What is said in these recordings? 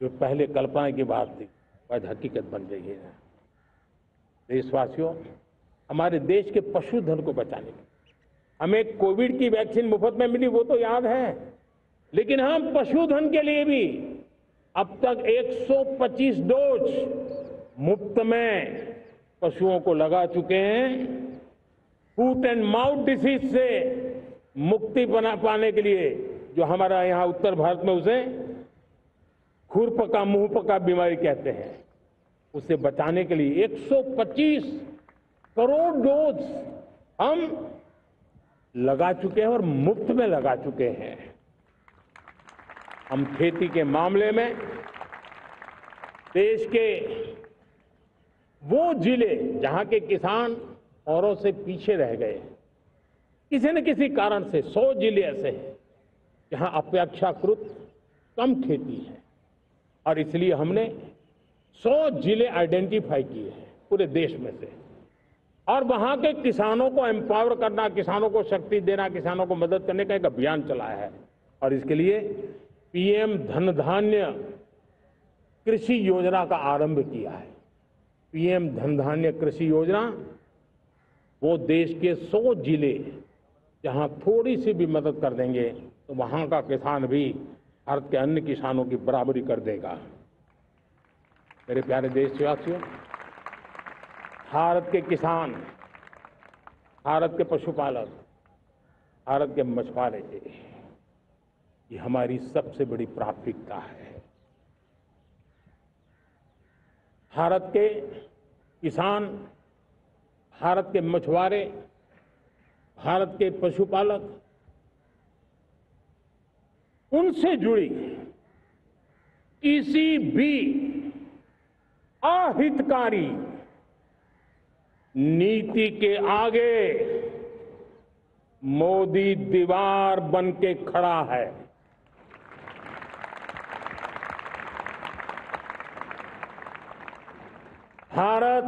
जो पहले कल्पना की बात थी आज हकीकत बन रही है। देशवासियों, हमारे देश के पशुधन को बचाने के हमें कोविड की वैक्सीन मुफ्त में मिली, वो तो याद है, लेकिन हम पशुधन के लिए भी अब तक 125 डोज मुफ्त में पशुओं को लगा चुके हैं। फूट एंड माउथ डिसीज से मुक्ति पाने के लिए, जो हमारा यहाँ उत्तर भारत में उसे खुरपका मुंहपका बीमारी कहते हैं, उसे बचाने के लिए 125 करोड़ डोज हम लगा चुके हैं और मुफ्त में लगा चुके हैं। हम खेती के मामले में देश के वो जिले जहां के किसान औरों से पीछे रह गए, किसी न किसी कारण से 100 जिले ऐसे हैं जहां अपेक्षाकृत कम खेती है, और इसलिए हमने 100 जिले आइडेंटिफाई किए हैं पूरे देश में से, और वहां के किसानों को एम्पावर करना, किसानों को शक्ति देना, किसानों को मदद करने का एक अभियान चलाया है। और इसके लिए पीएम धन धान्य कृषि योजना का आरंभ किया है। पीएम धन धान्य कृषि योजना वो देश के 100 जिले जहां थोड़ी सी भी मदद कर देंगे तो वहां का किसान भी भारत के अन्य किसानों की बराबरी कर देगा। मेरे प्यारे देशवासियों, भारत के किसान, भारत के पशुपालक, भारत के मछुआरे, ये हमारी सबसे बड़ी प्राथमिकता है। भारत के किसान, भारत के मछुआरे, भारत के पशुपालक, उनसे जुड़ी किसी भी अहितकारी नीति के आगे मोदी दीवार बन के खड़ा है। भारत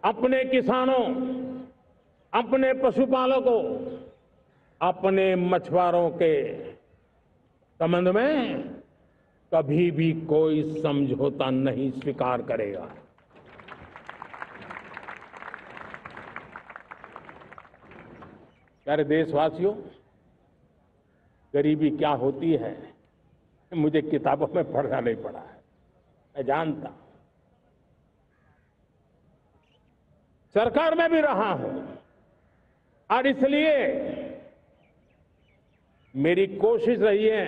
अपने किसानों, अपने पशुपालकों, अपने मछुआरों के संबंध में कभी भी कोई समझौता नहीं स्वीकार करेगा। प्यारे देशवासियों, गरीबी क्या होती है मुझे किताबों में पढ़ना नहीं पड़ा है, मैं जानता हूं। सरकार में भी रहा हूं और इसलिए मेरी कोशिश रही है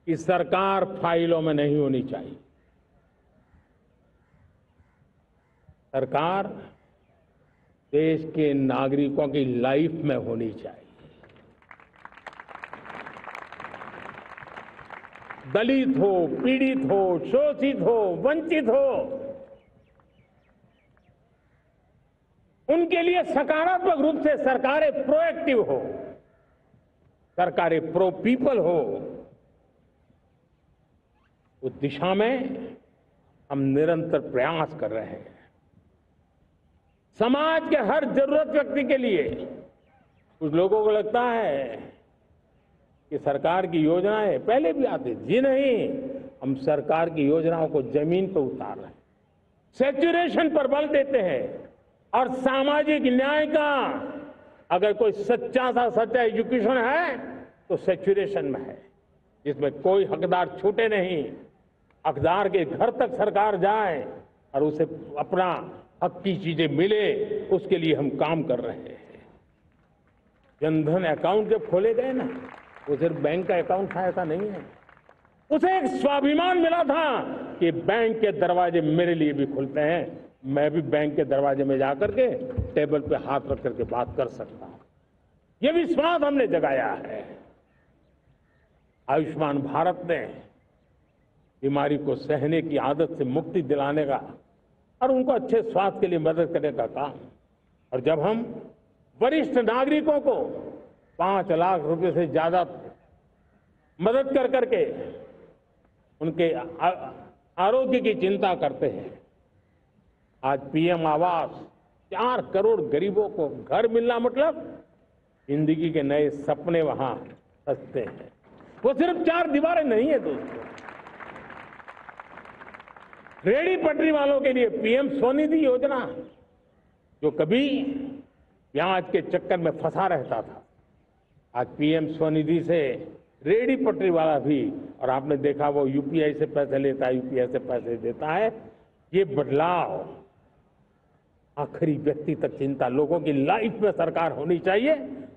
कि सरकार फाइलों में नहीं होनी चाहिए। सरकार देश के नागरिकों की लाइफ में होनी चाहिए। दलित हो, पीड़ित हो, शोषित हो, वंचित हो, उनके लिए सकारात्मक रूप से सरकारें प्रोएक्टिव हो, सरकारें प्रो पीपल हो, उस दिशा में हम निरंतर प्रयास कर रहे हैं। समाज के हर जरूरत व्यक्ति के लिए, कुछ लोगों को लगता है कि सरकार की योजनाएं पहले भी आती थी, जी नहीं, हम सरकार की योजनाओं को जमीन पर उतार रहे हैं, सैचुरेशन पर बल देते हैं। और सामाजिक न्याय का अगर कोई सच्चा एजुकेशन है तो सैचुरेशन में है, जिसमें कोई हकदार छूटे नहीं, हकदार के घर तक सरकार जाए और उसे अपना हक की चीजें मिले, उसके लिए हम काम कर रहे हैं। जनधन अकाउंट जब खोले गए ना, वो सिर्फ बैंक का अकाउंट था ऐसा नहीं है, उसे एक स्वाभिमान मिला था कि बैंक के दरवाजे मेरे लिए भी खुलते हैं, मैं भी बैंक के दरवाजे में जाकर के टेबल पे हाथ रख करके बात कर सकता हूं। यह विश्वास हमने जगाया है। आयुष्मान भारत ने बीमारी को सहने की आदत से मुक्ति दिलाने का और उनको अच्छे स्वास्थ्य के लिए मदद करने का काम। और जब हम वरिष्ठ नागरिकों को 5 लाख रुपए से ज्यादा मदद कर करके उनके आरोग्य की चिंता करते हैं, आज पीएम आवास 4 करोड़ गरीबों को घर मिलना मतलब जिंदगी के नए सपने वहां सजते हैं। वो सिर्फ 4 दीवारें नहीं है दोस्तों। रेहड़ी पटरी वालों के लिए पीएम स्वनिधि योजना, जो कभी प्याज के चक्कर में फंसा रहता था, आज पीएम स्वनिधि से रेहड़ी पटरी वाला भी, और आपने देखा वो यूपीआई से पैसे लेता है, यूपीआई से पैसे देता है। ये बदलाव आखिरी व्यक्ति तक चिंता, लोगों की लाइफ में सरकार होनी चाहिए।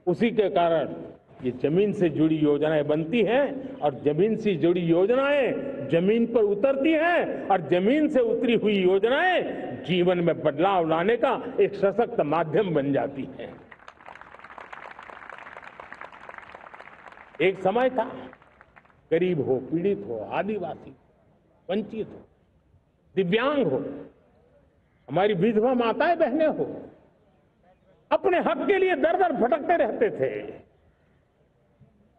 उसी के कारण ये जमीन से जुड़ी योजनाएं बनती हैं, और जमीन से जुड़ी योजनाएं जमीन पर उतरती हैं, और जमीन से उतरी हुई योजनाएं जीवन में बदलाव लाने का एक सशक्त माध्यम बन जाती हैं। एक समय था, गरीब हो, पीड़ित हो, आदिवासी, वंचित हो, दिव्यांग हो, हमारी विधवा माताएं बहनें हो, अपने हक के लिए दर दर भटकते रहते थे।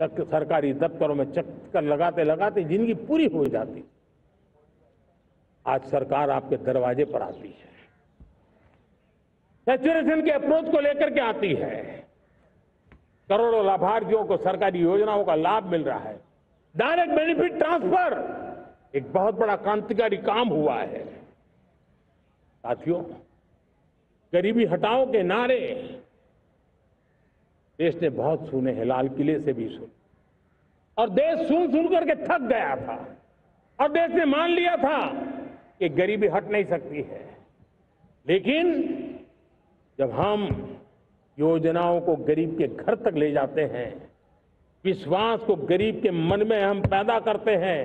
सरकारी दफ्तरों में चक्कर लगाते लगाते जिंदगी पूरी हो जाती। आज सरकार आपके दरवाजे पर आती है, सैचुरेशन के अप्रोच को लेकर के आती है। करोड़ों लाभार्थियों को सरकारी योजनाओं का लाभ मिल रहा है। डायरेक्ट बेनिफिट ट्रांसफर एक बहुत बड़ा क्रांतिकारी काम हुआ है। साथियों, गरीबी हटाओ के नारे देश ने बहुत सुने हैं, लाल किले से भी सुने, और देश सुन सुन करके थक गया था, और देश ने मान लिया था कि गरीबी हट नहीं सकती है। लेकिन जब हम योजनाओं को गरीब के घर तक ले जाते हैं, विश्वास को गरीब के मन में हम पैदा करते हैं,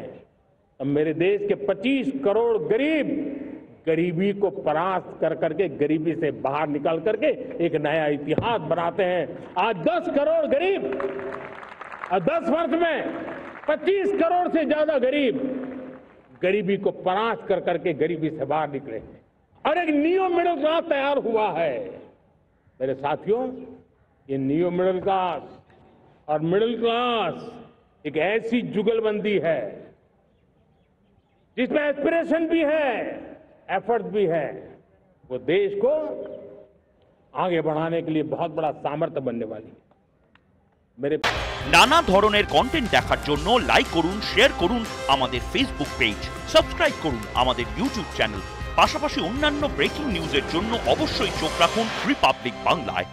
तब मेरे देश के 25 करोड़ गरीब गरीबी को परास्त कर करके, गरीबी से बाहर निकल करके एक नया इतिहास बनाते हैं। आज 10 करोड़ गरीब, और 10 वर्ष में 25 करोड़ से ज्यादा गरीब गरीबी को परास्त कर करके गरीबी से बाहर निकले हैं, और एक न्यू मिडिल क्लास तैयार हुआ है। मेरे साथियों, ये न्यू मिडिल क्लास और मिडिल क्लास एक ऐसी जुगलबंदी है जिसमें एस्पिरेशन भी है, एफर्ट भी है। वो देश को आगे बढ़ाने के लिए बहुत बड़ा सामर्थ्य बनने वाली है। मेरे नाना ধরনের কন্টেন্ট দেখার জন্য লাইক করুন, শেয়ার করুন আমাদের ফেসবুক পেজ, সাবস্ক্রাইব করুন আমাদের ইউটিউব চ্যানেল। পাশাপাশি অন্যান্য ব্রেকিং নিউজের জন্য অবশ্যই চোখ রাখুন রিপাবলিক বাংলায়।